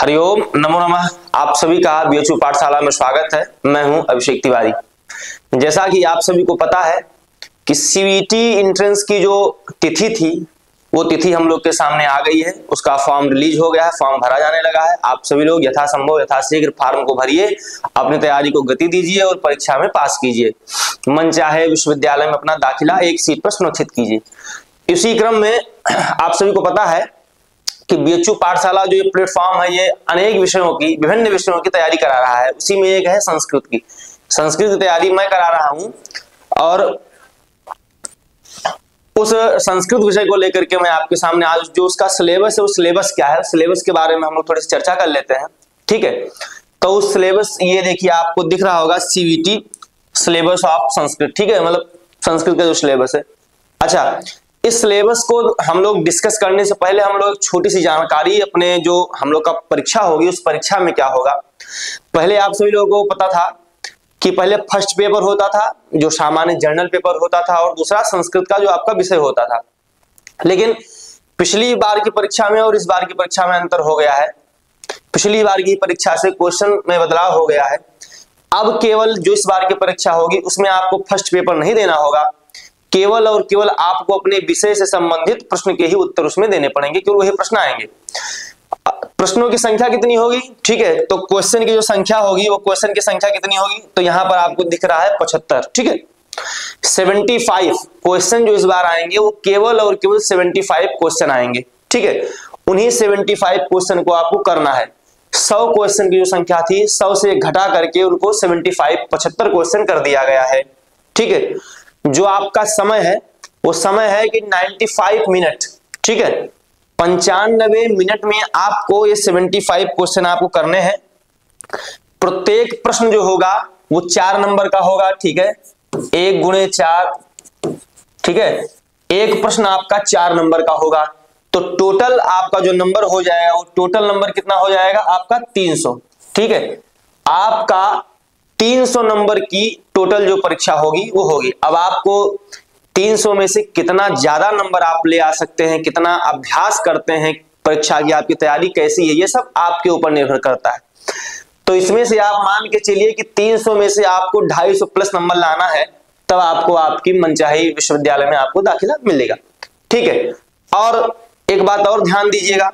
हरिओम नमो नमः। आप सभी का बीएचयू पाठशाला में स्वागत है। मैं हूं अभिषेक तिवारी। जैसा कि आप सभी को पता है कि सीवीटी एंट्रेंस की जो तिथि थी वो तिथि हम लोग के सामने आ गई है। उसका फॉर्म रिलीज हो गया है, फॉर्म भरा जाने लगा है। आप सभी लोग यथासंभव यथाशीघ्र फॉर्म को भरिए, अपनी तैयारी को गति दीजिए और परीक्षा में पास कीजिए। मन चाहे विश्वविद्यालय में अपना दाखिला एक सीट पर सुनिश्चित कीजिए। इसी क्रम में आप सभी को पता है कि बीएचयू पाठशाला जो ये प्लेटफॉर्म है ये अनेक विषयों की, विभिन्न विषयों की तैयारी करा रहा है। उसी में एक है संस्कृत की। संस्कृत की तैयारी मैं करा रहा हूं और उस संस्कृत विषय को लेकर के मैं आपके सामने आज जो उसका सिलेबस है, उस सिलेबस क्या है, सिलेबस के बारे में हम लोग थोड़ी सी चर्चा कर लेते हैं। ठीक है, तो उस सिलेबस ये देखिए आपको दिख रहा होगा, सीवीटी सिलेबस ऑफ संस्कृत। ठीक है, मतलब संस्कृत का जो सिलेबस है। अच्छा, इस सिलेबस को हम लोग डिस्कस करने से पहले हम लोग छोटी सी जानकारी, अपने जो हम लोग का परीक्षा होगी उस परीक्षा में क्या होगा। पहले आप सभी लोगों को पता था कि पहले फर्स्ट पेपर होता था जो सामान्य जर्नल पेपर होता था और दूसरा संस्कृत का जो आपका विषय होता था। लेकिन पिछली बार की परीक्षा में और इस बार की परीक्षा में अंतर हो गया है। पिछली बार की परीक्षा से क्वेश्चन में बदलाव हो गया है। अब केवल जो इस बार की परीक्षा होगी उसमें आपको फर्स्ट पेपर नहीं देना होगा, केवल और केवल आपको अपने विषय से संबंधित प्रश्न के ही उत्तर उसमें देने पड़ेंगे, केवल वही प्रश्न आएंगे। प्रश्नों की संख्या कितनी होगी? ठीक है, तो क्वेश्चन की जो संख्या होगी वो क्वेश्चन की संख्या कितनी होगी, तो यहां पर आपको दिख रहा है 75। ठीक है, 75 क्वेश्चन जो इस बार आएंगे वो केवल और केवल 75 क्वेश्चन आएंगे। ठीक है, उन्हीं 75 क्वेश्चन को आपको करना है। 100 क्वेश्चन की जो संख्या थी 100 से घटा करके उनको 75 क्वेश्चन कर दिया गया है। ठीक है, जो आपका समय है वो समय है कि 95 मिनट। ठीक है, 95 मिनट में आपको ये 75 क्वेश्चन आपको करने हैं। प्रत्येक प्रश्न जो होगा वो 4 नंबर का होगा। ठीक है, 1 गुणे 4। ठीक है, एक प्रश्न आपका 4 नंबर का होगा, तो टोटल आपका जो नंबर हो जाएगा वो टोटल नंबर कितना हो जाएगा आपका 300। ठीक है, आपका 300 नंबर की टोटल जो परीक्षा होगी वो होगी। अब आपको 300 में से कितना ज्यादा नंबर आप ले आ सकते हैं, कितना अभ्यास करते हैं परीक्षा की, आपकी तैयारी कैसी है, ये सब आपके ऊपर निर्भर करता है। तो इसमें से आप मान के चलिए कि 300 में से आपको 250 प्लस नंबर लाना है, तब आपको आपकी मनचाही विश्वविद्यालय में आपको दाखिला मिलेगा। ठीक है, और एक बात और ध्यान दीजिएगा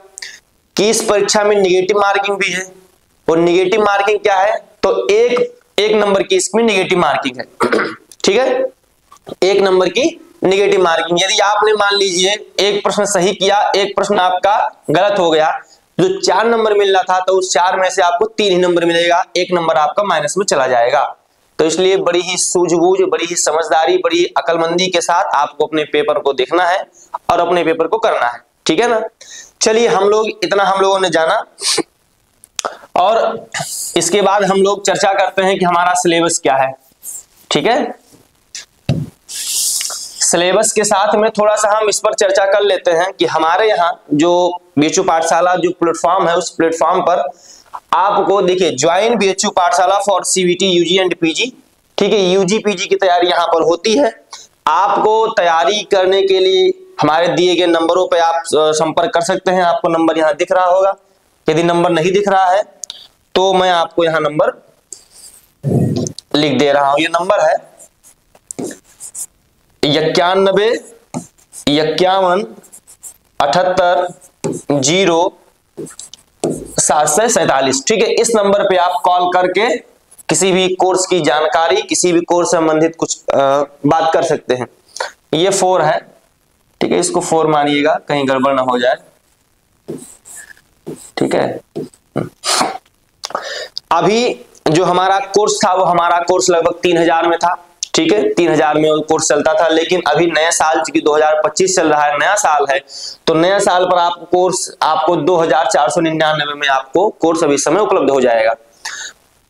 कि इस परीक्षा में निगेटिव मार्किंग भी है। और निगेटिव मार्किंग क्या है, तो एक नंबर की इसमें निगेटिव मार्किंग है। ठीक है, 1 नंबर की निगेटिव मार्किंग। यदि आपने मान लीजिए एक प्रश्न सही किया, एक प्रश्न आपका गलत हो गया, जो 4 नंबर मिल रहा था तो उस 4 में से आपको 3 ही नंबर मिलेगा, 1 नंबर आपका माइनस में चला जाएगा। तो इसलिए बड़ी ही सूझबूझ, बड़ी ही समझदारी, बड़ी ही अक्लमंदी के साथ आपको अपने पेपर को देखना है और अपने पेपर को करना है। ठीक है ना। चलिए, हम लोगों ने जाना और इसके बाद हम लोग चर्चा करते हैं कि हमारा सिलेबस क्या है। ठीक है, सिलेबस के साथ में थोड़ा सा हम इस पर चर्चा कर लेते हैं कि हमारे यहाँ जो बीएचयू पाठशाला जो प्लेटफॉर्म है उस प्लेटफॉर्म पर आपको देखिए join BHU Pathshala for CUET UG and PG. ठीक है, यूजी पीजी की तैयारी यहाँ पर होती है। आपको तैयारी करने के लिए हमारे दिए गए नंबरों पे आप संपर्क कर सकते हैं। आपको नंबर यहाँ दिख रहा होगा। यदि नंबर नहीं दिख रहा है तो मैं आपको यहाँ नंबर लिख दे रहा हूं। ये नंबर है 91 51 78 0 747। ठीक है, इस नंबर पे आप कॉल करके किसी भी कोर्स की जानकारी, किसी भी कोर्स से संबंधित कुछ बात कर सकते हैं। ये 4 है। ठीक है, इसको 4 मानिएगा, कहीं गड़बड़ ना हो जाए। ठीक है, अभी जो हमारा कोर्स था वो हमारा कोर्स लगभग 3000 में था। ठीक है, 3000 में वो कोर्स चलता था। लेकिन अभी नया साल चूंकि 2025 चल रहा है, नया साल है, तो नया साल पर आपको 2499 में आपको कोर्स अभी समय उपलब्ध हो जाएगा।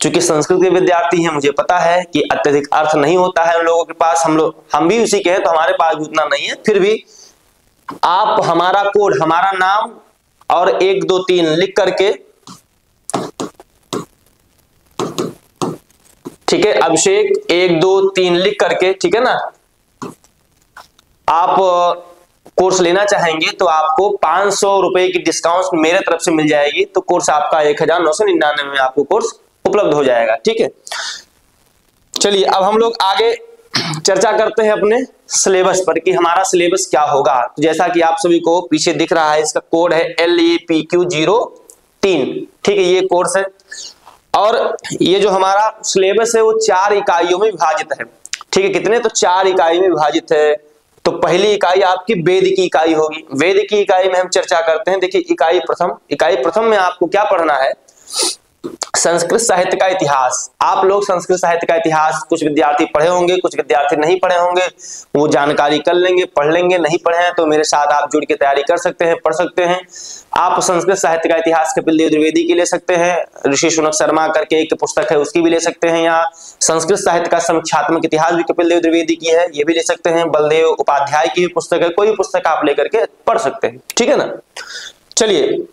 चूंकि संस्कृत के विद्यार्थी हैं, मुझे पता है कि अत्यधिक अर्थ नहीं होता है उन लोगों के पास। हम भी उसी के हैं, तो हमारे पास भी उतना नहीं है। फिर भी आप हमारा कोड, हमारा नाम और 1 2 3 लिख करके, ठीक है, अभिषेक 1 2 3 लिख करके, ठीक है ना, आप कोर्स लेना चाहेंगे तो आपको 500 रुपए की डिस्काउंट मेरे तरफ से मिल जाएगी। तो कोर्स आपका 1999 में आपको कोर्स उपलब्ध हो जाएगा। ठीक है, चलिए अब हम लोग आगे चर्चा करते हैं अपने सिलेबस पर कि हमारा सिलेबस क्या होगा। तो जैसा कि आप सभी को पीछे दिख रहा है, इसका कोड है LEPQ03। ठीक है, ये कोर्स है और ये जो हमारा सिलेबस है वो 4 इकाइयों में विभाजित है। ठीक है, कितने, तो 4 इकाई में विभाजित है। तो पहली इकाई आपकी वेद की इकाई होगी। वेद की इकाई में हम चर्चा करते हैं। देखिए इकाई प्रथम में आपको क्या पढ़ना है, संस्कृत साहित्य का इतिहास। आप लोग संस्कृत साहित्य का इतिहास कुछ विद्यार्थी पढ़े होंगे, कुछ विद्यार्थी नहीं पढ़े होंगे, वो जानकारी कर लेंगे, पढ़ लेंगे। नहीं पढ़े हैं तो मेरे साथ आप जुड़ के तैयारी कर सकते हैं, पढ़ सकते हैं। आप संस्कृत साहित्य का इतिहास कपिल देव द्विवेदी की ले सकते हैं, ऋषि शुनक शर्मा करके एक पुस्तक है उसकी भी ले सकते हैं, या संस्कृत साहित्य का समीक्षात्मक इतिहास भी कपिल देव द्विवेदी की है, ये भी ले सकते हैं। बलदेव उपाध्याय की भी पुस्तक है, कोई भी पुस्तक आप लेकर के पढ़ सकते हैं। ठीक है ना, चलिए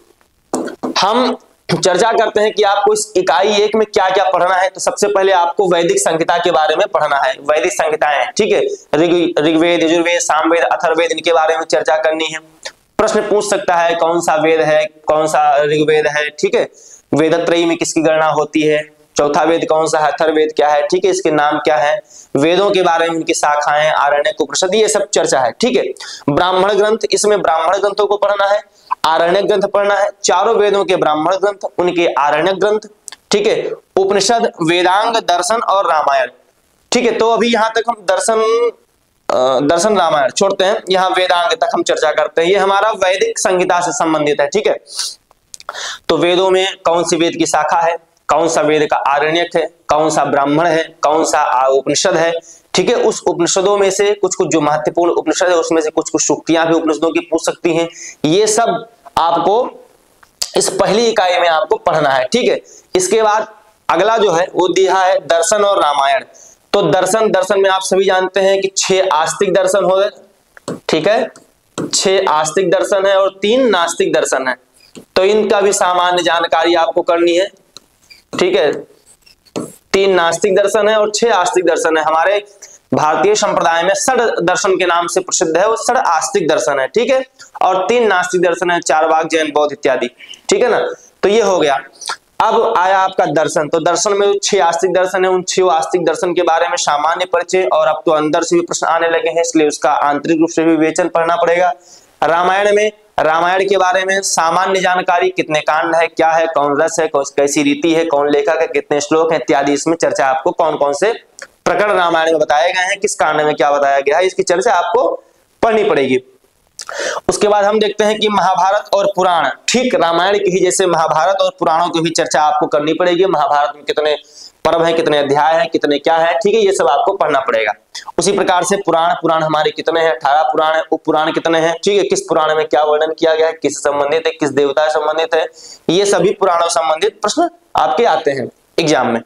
हम चर्चा करते हैं कि आपको इस इकाई 1 में क्या क्या पढ़ना है। तो सबसे पहले आपको वैदिक संहिता के बारे में पढ़ना है। वैदिक संहिताएं, ठीक है, ऋग्वेद, यजुर्वेद, सामवेद, अथर्ववेद, इनके बारे में चर्चा करनी है। प्रश्न पूछ सकता है कौन सा वेद है, कौन सा ऋग्वेद है। ठीक है, वेदत्रयी में किसकी गणना होती है, चौथा वेद कौन सा है, अथर्ववेद क्या है, ठीक है, इसके नाम क्या है, वेदों के बारे में उनकी शाखाएं, आरण्यक, उपनिषद, ये सब चर्चा है। ठीक है, ब्राह्मण ग्रंथ, इसमें ब्राह्मण ग्रंथों को पढ़ना है, आरण्यक ग्रंथ पढ़ना है, चारों वेदों के ब्राह्मण ग्रंथ, उनके आरण्यक ग्रंथ। ठीक है, उपनिषद, वेदांग, दर्शन और रामायण। ठीक है, तो अभी यहां तक हम दर्शन रामायण छोड़ते हैं, यहाँ वेदांग तक हम चर्चा करते हैं। ये हमारा वैदिक संहिता से संबंधित है। ठीक है, तो वेदों में कौन सी वेद की शाखा है, कौन सा वेद का आरण्यक है, कौन सा ब्राह्मण है, कौन सा उपनिषद है। ठीक है, उस उपनिषदों में से कुछ कुछ जो महत्वपूर्ण उपनिषद है उसमें से कुछ कुछ सूक्तियां भी उपनिषदों की पूछ सकती हैं। ये सब आपको इस पहली इकाई में आपको पढ़ना है। ठीक है, इसके बाद अगला जो है वो दिया है दर्शन और रामायण। तो दर्शन में आप सभी जानते हैं कि 6 आस्तिक दर्शन हो गए। ठीक है, 6 आस्तिक दर्शन है और 3 नास्तिक दर्शन है। तो इनका भी सामान्य जानकारी आपको करनी है। ठीक है, 3 नास्तिक दर्शन है और 6 आस्तिक दर्शन है। हमारे भारतीय संप्रदाय में षड दर्शन के नाम से प्रसिद्ध है, वो षड आस्तिक दर्शन है। ठीक है, और 3 नास्तिक दर्शन है, चारवाक, जैन, बौद्ध इत्यादि। ठीक है ना, तो ये हो गया। अब आया आपका दर्शन। तो दर्शन में 6 आस्तिक दर्शन है, उन 6 आस्तिक दर्शन के बारे में सामान्य परिचय, और अब तो अंदर से भी प्रश्न आने लगे हैं, इसलिए उसका आंतरिक रूप से भी विवेचन पढ़ना पड़ेगा। रामायण में, रामायण के बारे में सामान्य जानकारी, कितने कांड है, क्या है, कौन रस है, कैसी रीति है, कौन लेखक है, कितने श्लोक है इत्यादि। इसमें चर्चा आपको कौन कौन से प्रकरण रामायण में बताए गए हैं, किस कांड में क्या बताया गया है, इसकी चर्चा आपको पढ़नी पड़ेगी। उसके बाद हम देखते हैं कि महाभारत और पुराण, ठीक रामायण की ही जैसे महाभारत और पुराणों की भी चर्चा आपको करनी पड़ेगी। महाभारत में कितने पर्व है, कितने अध्याय है, कितने क्या है, ठीक है, ये सब आपको पढ़ना पड़ेगा। उसी प्रकार से पुराण हमारे कितने हैं, 18 पुराण है। उप पुराण कितने हैं, ठीक है, किस पुराण में क्या वर्णन किया गया है, किस संबंधित है, किस देवता से संबंधित है, ये सभी पुराणों संबंधित प्रश्न आपके आते हैं एग्जाम में।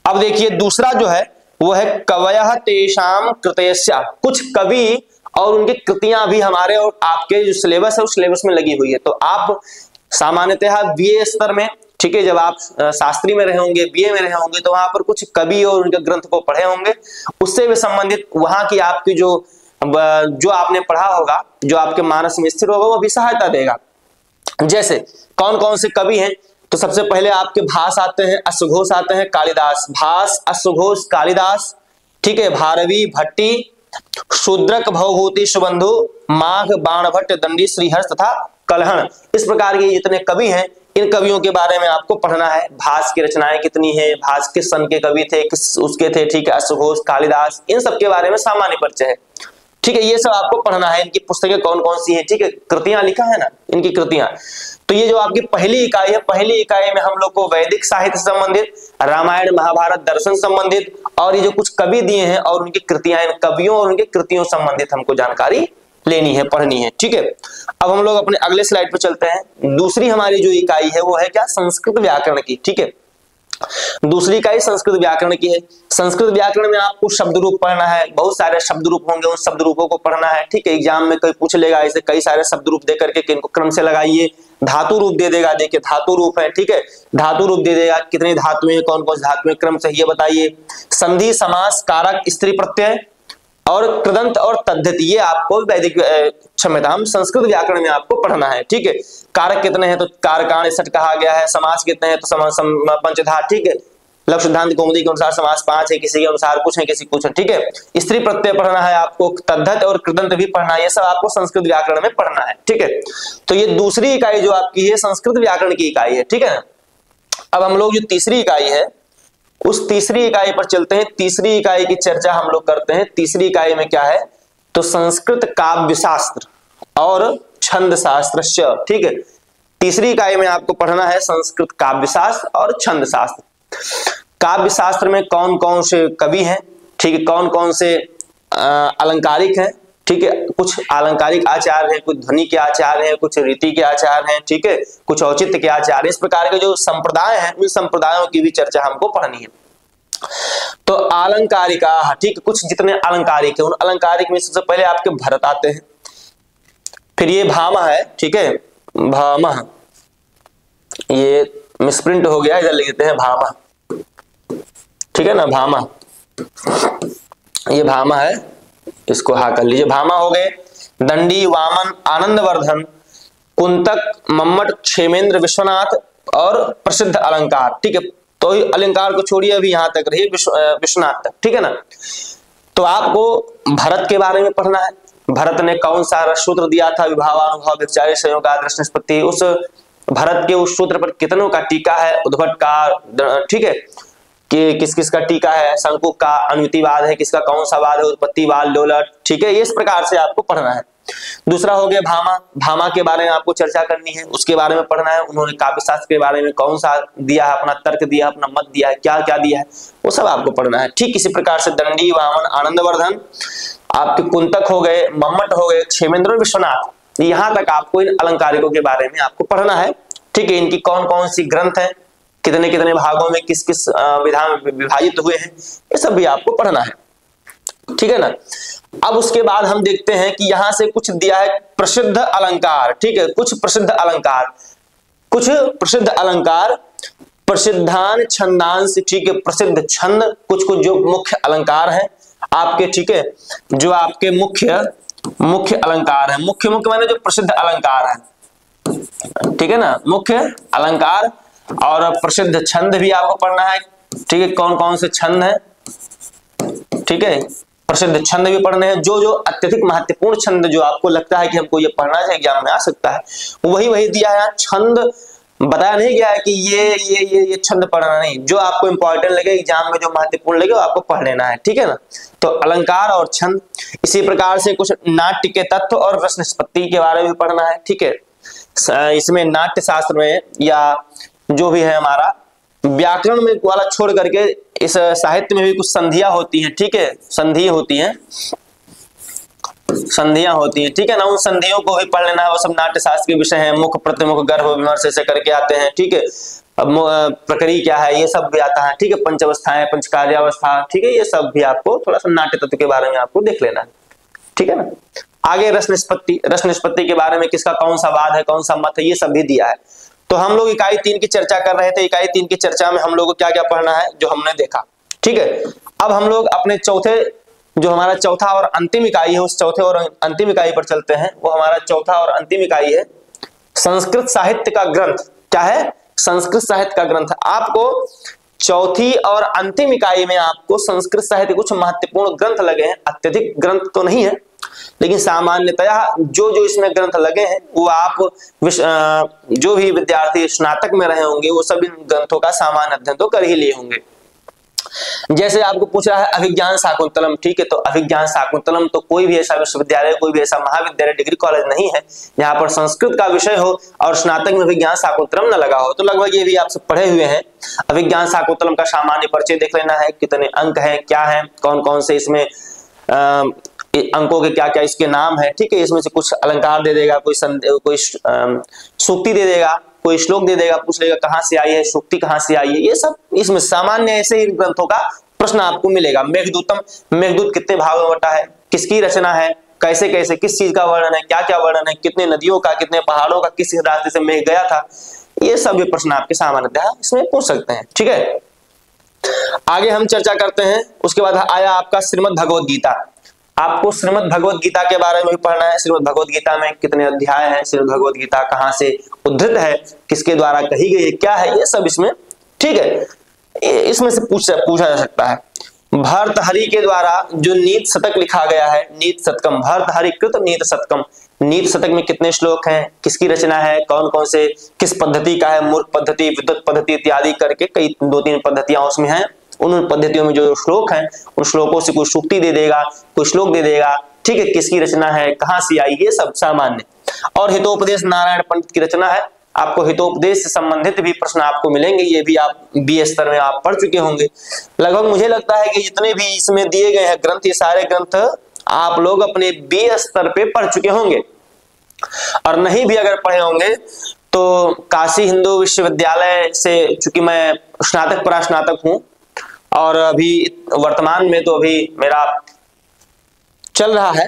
अब देखिए दूसरा जो है वो है कवयः तेषां कृतयस्य। कुछ कवि और उनकी कृतियां भी हमारे और आपके जो सिलेबस है उस सिलेबस में लगी हुई है। तो आप सामान्यतः बीए स्तर में, ठीक है, जब आप शास्त्री में रहे होंगे, बीए में रहे होंगे, तो वहां पर कुछ कवि और उनके ग्रंथ को पढ़े होंगे, उससे भी संबंधित वहां की आपकी जो आपने पढ़ा होगा, जो आपके मानस में स्थिर होगा, वो भी सहायता देगा। जैसे कौन कौन से कवि हैं, तो सबसे पहले आपके भास आते हैं, अश्वघोष आते हैं, कालिदास। भास, अश्वघोष, कालिदास, ठीक है, भारवी, भट्टी, शूद्रक, भवभूति, सुबंधु, माघ, बाणभट्ट, दंडी, श्रीहर्ष तथा कलहण। इस प्रकार के जितने कवि हैं, इन कवियों के बारे में आपको पढ़ना है। भास की रचनाएं कितनी है, भास किस सन के कवि थे, किस उसके थे, ठीक है, अश्वघोष, कालिदास, इन सब के बारे में सामान्य परिचय है। ठीक है, ये सब आपको पढ़ना है। इनकी पुस्तकें कौन कौन सी हैं, ठीक है, कृतियां लिखा है ना, इनकी कृतियां। तो ये जो आपकी पहली इकाई है, पहली इकाई में हम लोग को वैदिक साहित्य से संबंधित, रामायण, महाभारत, दर्शन संबंधित, और ये जो कुछ कवि दिए हैं और उनकी कृतियां, इन कवियों और उनकी कृतियों संबंधित हमको जानकारी लेनी है, पढ़नी है। ठीक है, अब हम लोग अपने अगले स्लाइड पे चलते हैं। दूसरी हमारी जो इकाई है वो है क्या, संस्कृत व्याकरण की। ठीक है, दूसरी इकाई संस्कृत व्याकरण की है। संस्कृत व्याकरण में आपको शब्द रूप पढ़ना है, बहुत सारे शब्द रूप होंगे, उन शब्द रूपों को पढ़ना है। ठीक है, एग्जाम में कोई पूछ लेगा ऐसे कई सारे शब्द रूप दे करके, किनको क्रम से लगाइए। धातु रूप दे देगा, देखिए धातु रूप है, ठीक है, धातु रूप दे देगा, कितनी धातुएं, कौन कौन सी धातुएं, क्रम से ये बताइए। संधि, समास, कारक, स्त्री प्रत्यय, और कृदंत और तद्धित ये आपको वैदिक क्षम्यता हम संस्कृत व्याकरण में आपको पढ़ना है। ठीक है, कारक कितने हैं तो कारकाण 61 कहा गया है, समास कितने हैं तो पंचधा। ठीक है, लघु सिद्धांत कौमुदी के अनुसार समास 5 है, किसी के अनुसार कुछ है, किसी कुछ है। ठीक है, स्त्री प्रत्यय पढ़ना है आपको, तद्धित और कृदंत भी पढ़ना है, ये सब आपको संस्कृत व्याकरण में पढ़ना है। ठीक है, तो ये दूसरी इकाई जो आपकी है संस्कृत व्याकरण की इकाई है। ठीक है, अब हम लोग जो तीसरी इकाई है उस तीसरी इकाई पर चलते हैं। तीसरी इकाई की चर्चा हम लोग करते हैं। तीसरी इकाई में क्या है तो संस्कृत काव्य शास्त्र और छंद शास्त्र। ठीक है, तीसरी इकाई में आपको पढ़ना है संस्कृत काव्य शास्त्र और छंद शास्त्र। काव्य शास्त्र में कौन कौन से कवि हैं, ठीक है, कौन कौन से अलंकारिक हैं, ठीक है, कुछ अलंकारिक आचार्य हैं, कुछ ध्वनि के आचार्य हैं, कुछ रीति के आचार्य हैं, ठीक है, कुछ औचित्य के आचार्य, इस प्रकार के जो संप्रदाय हैं उन संप्रदायों की भी चर्चा हमको पढ़नी है। तो अलंकारिका, ठीक है, कुछ जितने अलंकारिक है उन अलंकारिक में सबसे पहले आपके भरत आते हैं, फिर ये भामा है। ठीक है, भामा, ये मिसप्रिंट हो गया, इधर लिख देते हैं भामा। ठीक है ना, भामा, ये भामा है, इसको हा कर लीजिए, भामा हो गए। दंडी, वामन, आनंदवर्धन, कुंतक, मम्मट, क्षेमेंद्र, विश्वनाथ और प्रसिद्ध अलंकार। ठीक है, तो अलंकार को छोड़िए, अभी यहां तक रहिए विश्वनाथ तक। ठीक है ना, तो आपको भरत के बारे में पढ़ना है। भरत ने कौन सा सूत्र दिया था, विभावानुभाव व्यभिचारी संयोग आदर्श निष्पत्ति, उस भरत के उस सूत्र पर कितनों का टीका है, उद्भट का, ठीक है, कि किस किस का टीका है, शंकु का अनुतिवाद है, किसका कौन सा वाद है, उत्पत्तिवाद, लोलट। ठीक है, इस प्रकार से आपको पढ़ना है। दूसरा हो गया भामा, भामा के बारे में आपको चर्चा करनी है, उसके बारे में पढ़ना है, उन्होंने काव्य शास्त्र के बारे में कौन सा दिया है, अपना तर्क दिया, अपना मत दिया है, क्या क्या दिया है, वो सब आपको पढ़ना है। ठीक इसी प्रकार से दंडी, वामन, आनंदवर्धन, आपके कुंतक हो गए, मम्मट हो गए, क्षेमेंद्र और विश्वनाथ, यहां तक आपको इन अलंकारिकों के बारे में आपको पढ़ना है। ठीक है, इनकी कौन कौन सी ग्रंथ है, कितने कितने भागों में किस किस विधा में विभाजित हुए हैं, ये सब भी आपको पढ़ना है। ठीक है ना, अब उसके बाद हम देखते हैं कि यहां से कुछ दिया है प्रसिद्ध अलंकार। ठीक है, कुछ प्रसिद्ध अलंकार, कुछ प्रसिद्ध अलंकार, प्रसिद्धान छंदांश। ठीक है, प्रसिद्ध छंद, कुछ कुछ जो मुख्य अलंकार हैं आपके। ठीक है, जो आपके मुख्य अलंकार है, मुख्य माने जो प्रसिद्ध अलंकार है। ठीक है ना, मुख्य अलंकार और प्रसिद्ध छंद भी आपको पढ़ना है। ठीक है, कौन कौन से छंद हैं, ठीक है, प्रसिद्ध छंद भी पढ़ने हैं। जो जो अत्यधिक महत्वपूर्ण छंद जो आपको लगता है कि हमको ये पढ़ना है, एग्जाम में आ सकता है, वही दिया है। छंद बताया नहीं गया है कि ये छंद पढ़ना नहीं, जो आपको इंपॉर्टेंट लगे, एग्जाम में जो महत्वपूर्ण लगे वो आपको पढ़ लेना है। ठीक है ना, तो अलंकार और छंद। इसी प्रकार से कुछ नाट्य के तत्व और रस निष्पत्ति के बारे में पढ़ना है। ठीक है, इसमें नाट्य शास्त्र में या जो भी है हमारा व्याकरण में वाला छोड़ करके इस साहित्य में भी कुछ संधियां होती हैं। ठीक है, संधियां होती हैं। ठीक है ना, उन संधियों को भी पढ़ लेना है। वो सब नाट्य शास्त्र के विषय हैं। मुख, प्रतिमुख, गर्भ, विमर्श ऐसे करके आते हैं। ठीक है, अब प्रक्रिया क्या है ये सब भी आता है। ठीक है, पंचअवस्थाएं, पंचकार्यावस्था, ठीक है, ये सब भी आपको थोड़ा सा नाट्य तत्व के बारे में आपको देख लेना है। ठीक है ना, आगे रस निष्पत्ति के बारे में किसका कौन सा वाद है, कौन सा मत है, ये सब भी दिया है। तो हम लोग इकाई 3 की चर्चा कर रहे थे। इकाई 3 की चर्चा में हम लोग को क्या क्या पढ़ना है जो हमने देखा। ठीक है, अब हम लोग अपने जो हमारा चौथा और अंतिम इकाई है, उस चौथे और अंतिम इकाई पर चलते हैं। वो हमारा चौथा और अंतिम इकाई है संस्कृत साहित्य का ग्रंथ। क्या है, संस्कृत साहित्य का ग्रंथ। आपको चौथी और अंतिम इकाई में आपको संस्कृत साहित्य कुछ महत्वपूर्ण ग्रंथ लगे हैं। अत्यधिक ग्रंथ तो नहीं है, लेकिन सामान्यतया जो इसमें ग्रंथ लगे हैं वो आप जो भी विद्यार्थी स्नातक में रहे होंगे वो सब इन ग्रंथों का सामान्य अध्ययन तो कर ही लिए होंगे। जैसे आपको पूछ रहा है अभिज्ञान शाकुंतलम। ठीक है, तो अभिज्ञान शाकुंतलम तो कोई भी ऐसा विश्वविद्यालय, कोई भी ऐसा महाविद्यालय, डिग्री कॉलेज नहीं है जहां पर संस्कृत का विषय हो और स्नातक में अभिज्ञान शाकुंतलम न लगा हो। तो लगभग ये भी आप सब पढ़े हुए हैं। अभिज्ञान शाकुंतलम का सामान्य परिचय देख लेना है, कितने अंक हैं, क्या है, कौन कौन से इसमें अंकों के क्या क्या इसके नाम है। ठीक है, इसमें से कुछ अलंकार दे देगा, कोई सूक्ति दे देगा, कोई श्लोक दे देगा, पूछ लेगा कहां से आई है, सूक्ति कहां से आई है। ये सब इसमें सामान्य ऐसे ही ग्रंथों का प्रश्न आपको मिलेगा। मेघदूत कितने भागों में बटा है, किसकी रचना है, कैसे कैसे किस चीज का वर्णन है, क्या क्या वर्णन है, कितने नदियों का, कितने पहाड़ों का, किस रास्ते से मेघ गया था, ये सब भी प्रश्न आपके सामान्यतः इसमें पूछ सकते हैं। ठीक है, आगे हम चर्चा करते हैं। उसके बाद आया आपका श्रीमद् भगवद गीता। आपको श्रीमद् भगवद गीता के बारे में भी पढ़ना है। श्रीमद् भगवद गीता में कितने अध्याय हैं, श्रीमद् भगवद गीता कहाँ से उद्धृत है, किसके द्वारा कही गई है, क्या है, ये सब इसमें, ठीक है, इसमें से पूछा जा सकता है। भर्तहरि के द्वारा जो नीत शतक लिखा गया है, नीत शतकम, भर्तहरि कृत नीत शतकम, नीत शतक में कितने श्लोक हैं, किसकी रचना है, कौन कौन से, किस पद्धति का है, मूर्ख पद्धति, विद्वत पद्धति इत्यादि करके कई 2-3 पद्धतियां उसमें हैं। उन पद्धतियों में जो श्लोक हैं, उन श्लोकों से कोई सूक्ति दे देगा, कोई श्लोक दे देगा, ठीक है, किसकी रचना है, कहाँ से आई, ये सब सामान्य। और हितोपदेश नारायण पंडित की रचना है। आपको हितोपदेश से संबंधित भी प्रश्न आपको मिलेंगे, ये भी आप बीए स्तर में आप पढ़ चुके होंगे लगभग। मुझे लगता है कि जितने भी इसमें दिए गए हैं ग्रंथ, ये सारे ग्रंथ आप लोग अपने बीए स्तर पे पढ़ चुके होंगे, और नहीं भी अगर पढ़े होंगे तो काशी हिंदू विश्वविद्यालय से, चूंकि मैं स्नातक परास्नातक हूं और अभी वर्तमान में तो अभी मेरा चल रहा है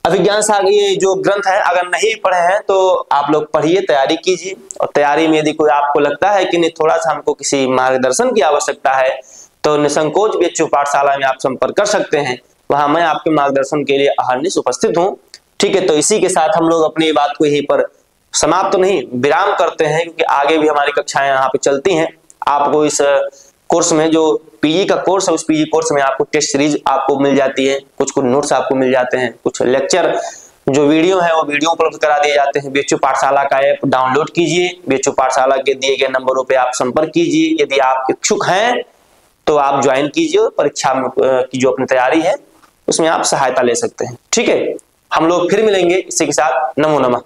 अभिज्ञान सागर, ये जो ग्रंथ है अगर नहीं पढ़े हैं तो आप लोग पढ़िए, तैयारी कीजिए। और तैयारी में यदि कोई आपको लगता है कि नहीं थोड़ा सा हमको किसी मार्गदर्शन की आवश्यकता है तो निसंकोच बीएचयू पाठशाला में आप संपर्क कर सकते हैं, वहां मैं आपके मार्गदर्शन के लिए अहर्निश उपस्थित हूँ, ठीक है। तो इसी के साथ हम लोग अपनी बात को यहीं पर समाप्त नहीं, विराम करते हैं, क्योंकि आगे भी हमारी कक्षाएं यहाँ पे चलती हैं। आपको इस कोर्स में जो पीजी का कोर्स है, उस पीजी कोर्स में आपको टेस्ट सीरीज आपको मिल जाती है, कुछ नोट्स आपको मिल जाते हैं, कुछ लेक्चर जो वीडियो है वो वीडियो उपलब्ध करा दिए जाते हैं। बीएचयू पाठशाला का ऐप डाउनलोड कीजिए, बीएचयू पाठशाला के दिए गए नंबरों पे आप संपर्क कीजिए। यदि आप इच्छुक हैं तो आप ज्वाइन कीजिए, परीक्षा की जो अपनी तैयारी है उसमें आप सहायता ले सकते हैं, ठीक है। हम लोग फिर मिलेंगे इसी के साथ। नमो नमः।